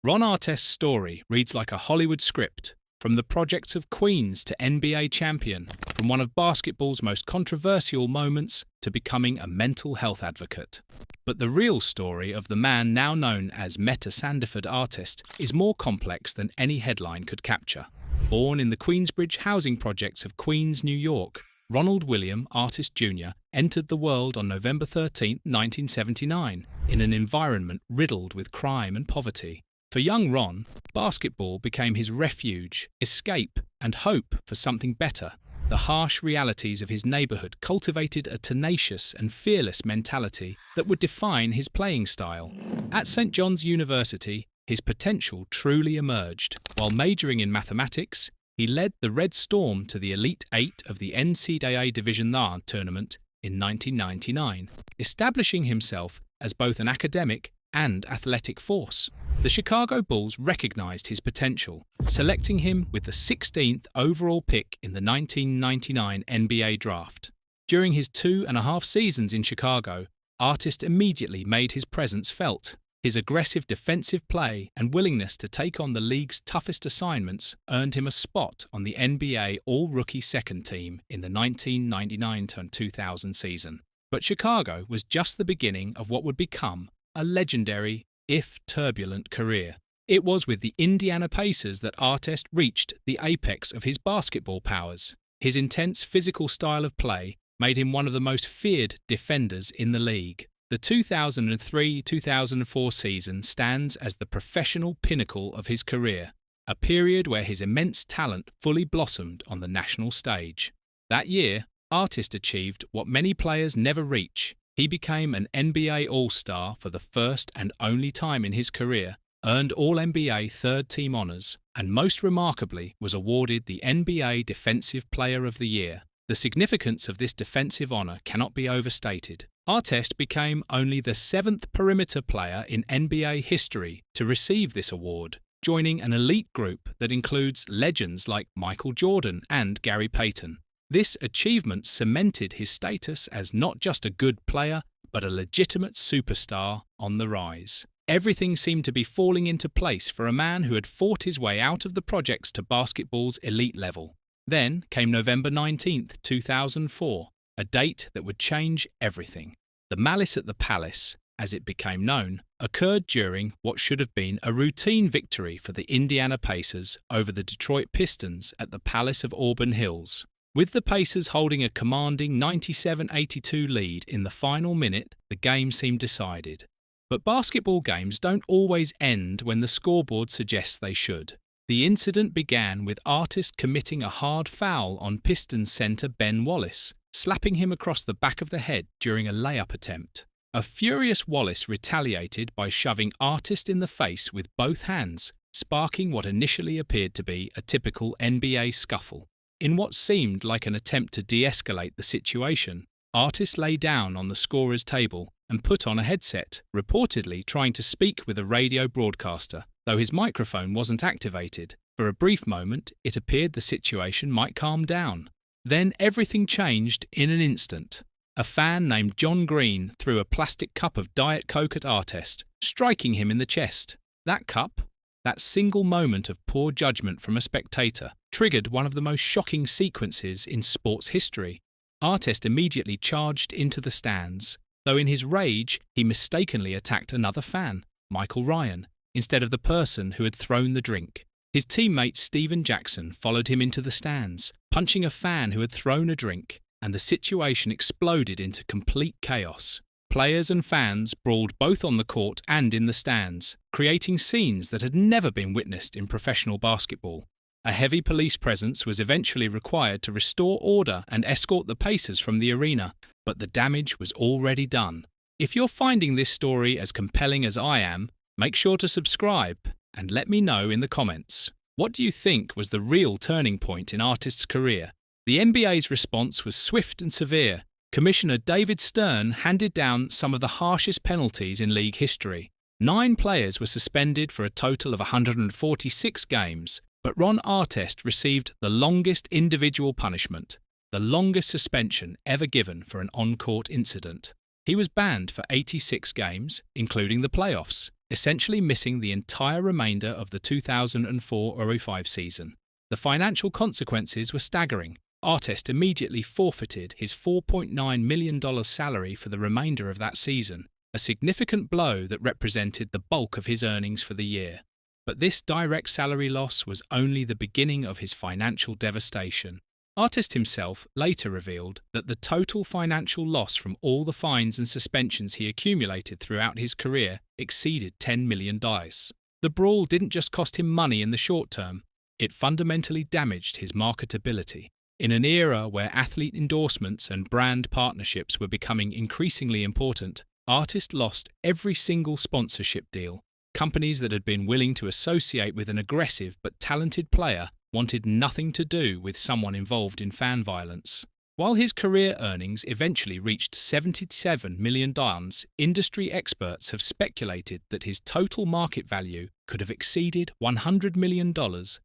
Ron Artest's story reads like a Hollywood script, from the projects of Queens to NBA champion, from one of basketball's most controversial moments to becoming a mental health advocate. But the real story of the man now known as Metta Sandiford-Artest is more complex than any headline could capture. Born in the Queensbridge housing projects of Queens, New York, Ronald William Artest Jr. entered the world on November 13, 1979, in an environment riddled with crime and poverty. For young Ron, basketball became his refuge, escape, and hope for something better. The harsh realities of his neighborhood cultivated a tenacious and fearless mentality that would define his playing style. At St. John's University, his potential truly emerged. While majoring in mathematics, he led the Red Storm to the Elite Eight of the NCAA Division I tournament in 1999, establishing himself as both an academic and athletic force. The Chicago Bulls recognized his potential, selecting him with the 16th overall pick in the 1999 NBA draft. During his 2.5 seasons in Chicago, Artest immediately made his presence felt. His aggressive defensive play and willingness to take on the league's toughest assignments earned him a spot on the NBA All-Rookie Second Team in the 1999-2000 season. But Chicago was just the beginning of what would become a legendary, if turbulent, career. It was with the Indiana Pacers that Artest reached the apex of his basketball powers. His intense physical style of play made him one of the most feared defenders in the league. The 2003-2004 season stands as the professional pinnacle of his career, a period where his immense talent fully blossomed on the national stage. That year, Artest achieved what many players never reach. He became an NBA All-Star for the first and only time in his career, earned All-NBA third-team honors, and most remarkably was awarded the NBA Defensive Player of the Year. The significance of this defensive honor cannot be overstated. Artest became only the 7th perimeter player in NBA history to receive this award, joining an elite group that includes legends like Michael Jordan and Gary Payton. This achievement cemented his status as not just a good player, but a legitimate superstar on the rise. Everything seemed to be falling into place for a man who had fought his way out of the projects to basketball's elite level. Then came November 19, 2004, a date that would change everything. The Malice at the Palace, as it became known, occurred during what should have been a routine victory for the Indiana Pacers over the Detroit Pistons at the Palace of Auburn Hills. With the Pacers holding a commanding 97-82 lead in the final minute, the game seemed decided. But basketball games don't always end when the scoreboard suggests they should. The incident began with Artest committing a hard foul on Pistons center Ben Wallace, slapping him across the back of the head during a layup attempt. A furious Wallace retaliated by shoving Artest in the face with both hands, sparking what initially appeared to be a typical NBA scuffle. In what seemed like an attempt to de-escalate the situation, Artest lay down on the scorer's table and put on a headset, reportedly trying to speak with a radio broadcaster, though his microphone wasn't activated. For a brief moment, it appeared the situation might calm down. Then everything changed in an instant. A fan named John Green threw a plastic cup of Diet Coke at Artest, striking him in the chest. That cup, that single moment of poor judgment from a spectator, triggered one of the most shocking sequences in sports history. Artest immediately charged into the stands, though in his rage he mistakenly attacked another fan, Michael Ryan, instead of the person who had thrown the drink. His teammate Stephen Jackson followed him into the stands, punching a fan who had thrown a drink, and the situation exploded into complete chaos. Players and fans brawled both on the court and in the stands, creating scenes that had never been witnessed in professional basketball. A heavy police presence was eventually required to restore order and escort the Pacers from the arena, but the damage was already done. If you're finding this story as compelling as I am, make sure to subscribe and let me know in the comments. What do you think was the real turning point in Artest's career? The NBA's response was swift and severe. Commissioner David Stern handed down some of the harshest penalties in league history. 9 players were suspended for a total of 146 games, but Ron Artest received the longest individual punishment, the longest suspension ever given for an on-court incident. He was banned for 86 games, including the playoffs. essentially missing the entire remainder of the 2004-05 season. The financial consequences were staggering. Artest immediately forfeited his $4.9 million salary for the remainder of that season, a significant blow that represented the bulk of his earnings for the year. But this direct salary loss was only the beginning of his financial devastation. Artest himself later revealed that the total financial loss from all the fines and suspensions he accumulated throughout his career exceeded $10 million. The brawl didn't just cost him money in the short term, it fundamentally damaged his marketability. In an era where athlete endorsements and brand partnerships were becoming increasingly important, Artest lost every single sponsorship deal. Companies that had been willing to associate with an aggressive but talented player wanted nothing to do with someone involved in fan violence. While his career earnings eventually reached $77 million, industry experts have speculated that his total market value could have exceeded $100 million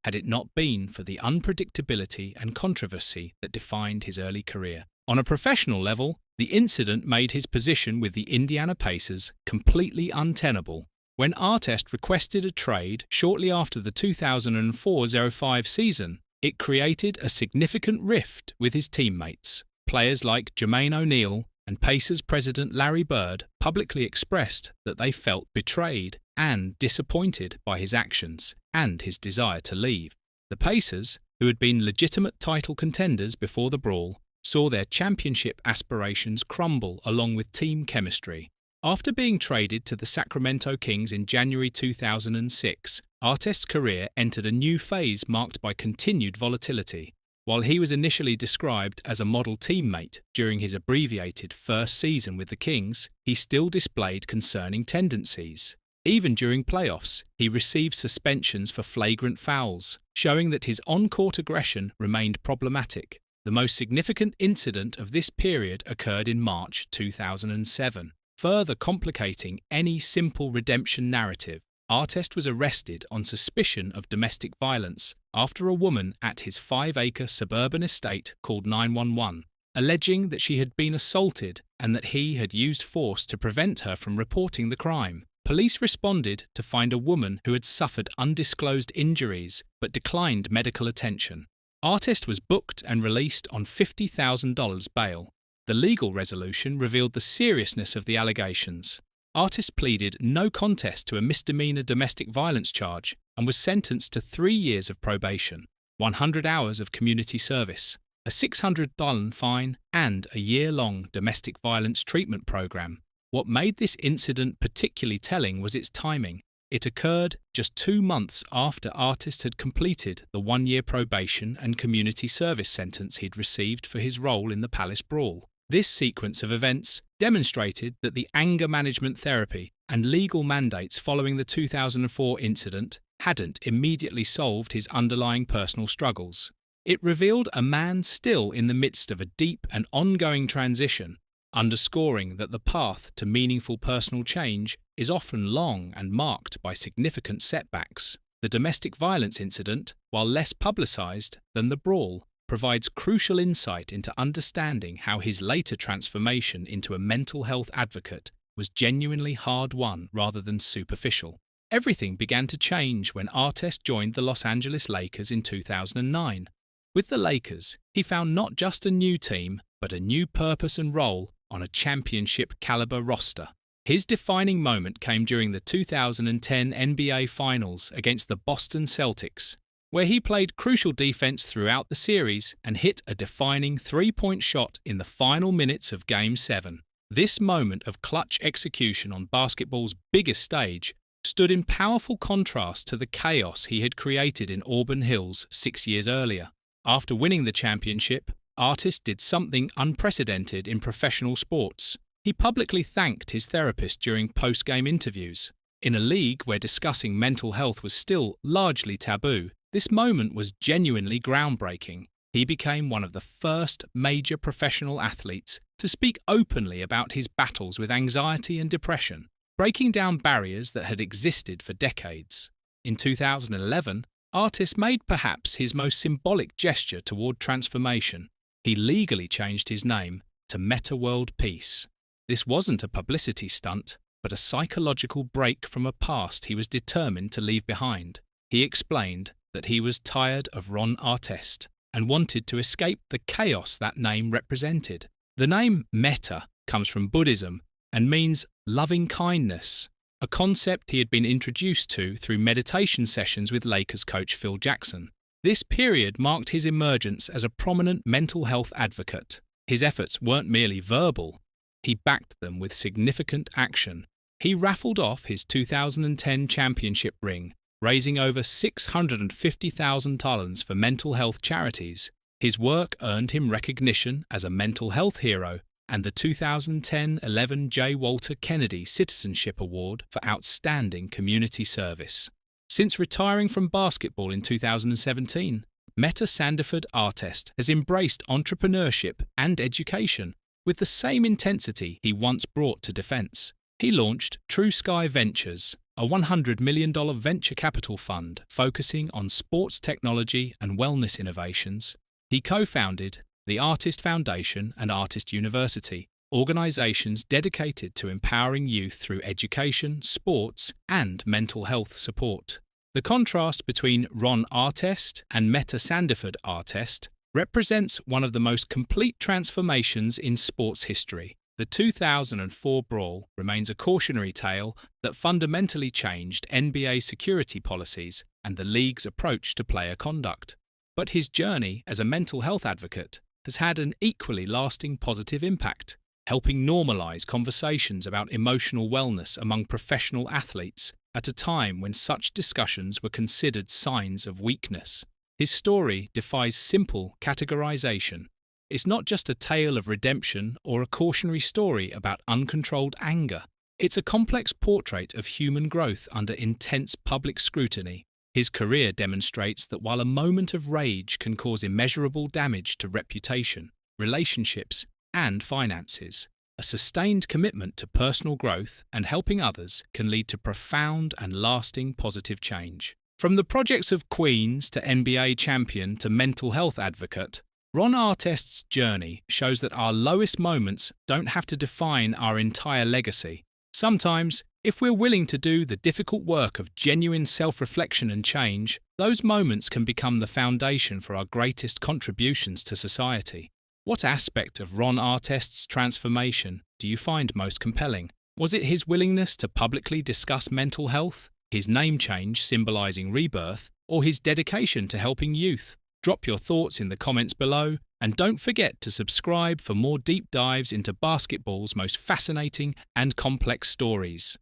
had it not been for the unpredictability and controversy that defined his early career. On a professional level, the incident made his position with the Indiana Pacers completely untenable. When Artest requested a trade shortly after the 2004-05 season, it created a significant rift with his teammates. Players like Jermaine O'Neal and Pacers president Larry Bird publicly expressed that they felt betrayed and disappointed by his actions and his desire to leave. The Pacers, who had been legitimate title contenders before the brawl, saw their championship aspirations crumble along with team chemistry. After being traded to the Sacramento Kings in January 2006, Artest's career entered a new phase marked by continued volatility. While he was initially described as a model teammate during his abbreviated first season with the Kings, he still displayed concerning tendencies. Even during playoffs, he received suspensions for flagrant fouls, showing that his on-court aggression remained problematic. The most significant incident of this period occurred in March 2007. Further complicating any simple redemption narrative, Artest was arrested on suspicion of domestic violence after a woman at his 5-acre suburban estate called 911, alleging that she had been assaulted and that he had used force to prevent her from reporting the crime. Police responded to find a woman who had suffered undisclosed injuries but declined medical attention. Artest was booked and released on $50,000 bail. The legal resolution revealed the seriousness of the allegations. Artest pleaded no contest to a misdemeanor domestic violence charge and was sentenced to 3 years of probation, 100 hours of community service, a $600 fine, and a year-long domestic violence treatment program. What made this incident particularly telling was its timing. It occurred just 2 months after Artest had completed the 1-year probation and community service sentence he'd received for his role in the Palace Brawl. This sequence of events demonstrated that the anger management therapy and legal mandates following the 2004 incident hadn't immediately solved his underlying personal struggles. It revealed a man still in the midst of a deep and ongoing transition, underscoring that the path to meaningful personal change is often long and marked by significant setbacks. The domestic violence incident, while less publicized than the brawl, provides crucial insight into understanding how his later transformation into a mental health advocate was genuinely hard-won rather than superficial. Everything began to change when Artest joined the Los Angeles Lakers in 2009. With the Lakers, he found not just a new team, but a new purpose and role on a championship-caliber roster. His defining moment came during the 2010 NBA Finals against the Boston Celtics, where he played crucial defense throughout the series and hit a defining three-point shot in the final minutes of Game 7. This moment of clutch execution on basketball's biggest stage stood in powerful contrast to the chaos he had created in Auburn Hills 6 years earlier. After winning the championship, Artest did something unprecedented in professional sports. He publicly thanked his therapist during post-game interviews. In a league where discussing mental health was still largely taboo, this moment was genuinely groundbreaking. He became one of the first major professional athletes to speak openly about his battles with anxiety and depression, breaking down barriers that had existed for decades. In 2011, Artest made perhaps his most symbolic gesture toward transformation. He legally changed his name to Metta World Peace. This wasn't a publicity stunt. but a psychological break from a past he was determined to leave behind. He explained that he was tired of Ron Artest and wanted to escape the chaos that name represented. The name Metta comes from Buddhism and means loving kindness, a concept he had been introduced to through meditation sessions with Lakers coach Phil Jackson. This period marked his emergence as a prominent mental health advocate. His efforts weren't merely verbal, he backed them with significant action. He raffled off his 2010 championship ring, raising over $650,000 for mental health charities. His work earned him recognition as a mental health hero and the 2010-11 J. Walter Kennedy Citizenship Award for outstanding community service. Since retiring from basketball in 2017, Metta Sandiford-Artest has embraced entrepreneurship and education with the same intensity he once brought to defense. He launched True Sky Ventures, a $100 million venture capital fund focusing on sports technology and wellness innovations. He co-founded the Artist Foundation and Artist University, organizations dedicated to empowering youth through education, sports, and mental health support. The contrast between Ron Artest and Metta Sandiford-Artest represents one of the most complete transformations in sports history. The 2004 brawl remains a cautionary tale that fundamentally changed NBA security policies and the league's approach to player conduct. But his journey as a mental health advocate has had an equally lasting positive impact, helping normalize conversations about emotional wellness among professional athletes at a time when such discussions were considered signs of weakness. His story defies simple categorization. It's not just a tale of redemption or a cautionary story about uncontrolled anger. It's a complex portrait of human growth under intense public scrutiny. His career demonstrates that while a moment of rage can cause immeasurable damage to reputation, relationships, and finances, a sustained commitment to personal growth and helping others can lead to profound and lasting positive change. From the projects of Queens to NBA champion to mental health advocate, Ron Artest's journey shows that our lowest moments don't have to define our entire legacy. Sometimes, if we're willing to do the difficult work of genuine self-reflection and change, those moments can become the foundation for our greatest contributions to society. What aspect of Ron Artest's transformation do you find most compelling? Was it his willingness to publicly discuss mental health, his name change symbolizing rebirth, or his dedication to helping youth? Drop your thoughts in the comments below, and don't forget to subscribe for more deep dives into basketball's most fascinating and complex stories.